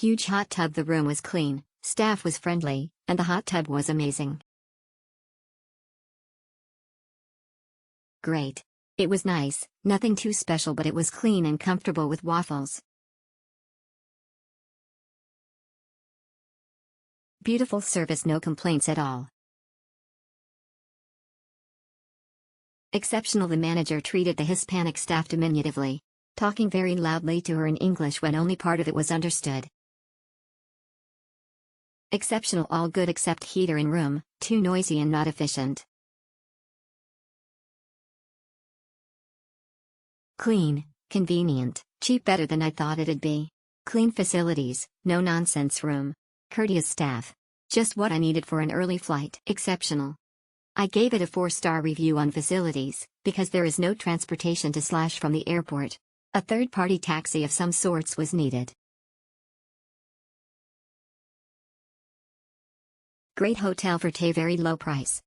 Huge hot tub. The room was clean, staff was friendly, and the hot tub was amazing. Great. It was nice, nothing too special, but it was clean and comfortable with waffles. Beautiful service, no complaints at all. Exceptional. The manager treated the Hispanic staff diminutively, talking very loudly to her in English when only part of it was understood. Exceptional. All good except heater in room, too noisy and not efficient. Clean, convenient, cheap, better than I thought it'd be. Clean facilities, no nonsense room. Courteous staff. Just what I needed for an early flight. Exceptional. I gave it a 4-star review on facilities, because there is no transportation to / from the airport. A third-party taxi of some sorts was needed. Great hotel for a very low price.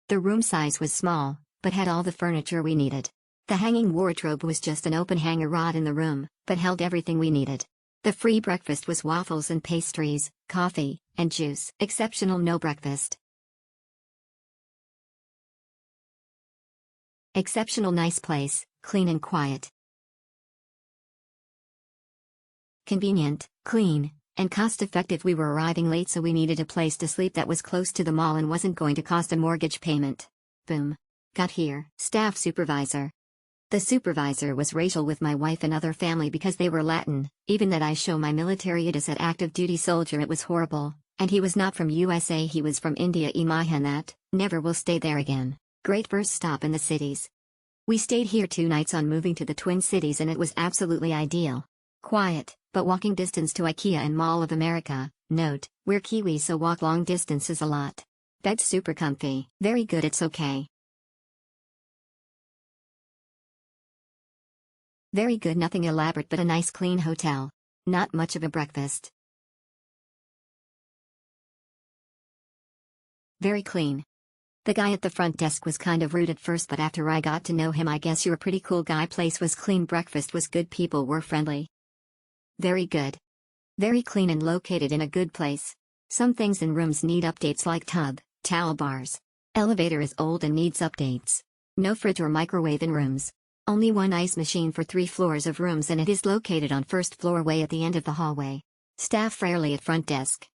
The room size was small, but had all the furniture we needed. The hanging wardrobe was just an open hanger rod in the room, but held everything we needed. The free breakfast was waffles and pastries, coffee, and juice. Exceptional. No breakfast. Exceptional. Nice place, clean and quiet. Convenient, clean, and cost-effective. We were arriving late, so we needed a place to sleep that was close to the mall and wasn't going to cost a mortgage payment. Boom. Got here. Staff supervisor. The supervisor was racial with my wife and other family because they were Latin. Even that I show my military it is at active duty soldier, it was horrible. And he was not from USA, he was from India. Imagine that. Never will stay there again. Great first stop in the cities. We stayed here 2 nights on moving to the Twin Cities and it was absolutely ideal. Quiet, but walking distance to IKEA and Mall of America. Note, we're Kiwis so walk long distances a lot. Bed super comfy. Very good. It's okay. Very good. Nothing elaborate but a nice clean hotel. Not much of a breakfast. Very clean. The guy at the front desk was kind of rude at first, but after I got to know him, I guess you're a pretty cool guy. Place was clean, breakfast was good, people were friendly. Very good. Very clean and located in a good place. Some things in rooms need updates like tub, towel bars. Elevator is old and needs updates. No fridge or microwave in rooms. Only one ice machine for 3 floors of rooms and it is located on first floor way at the end of the hallway. Staff friendly at front desk.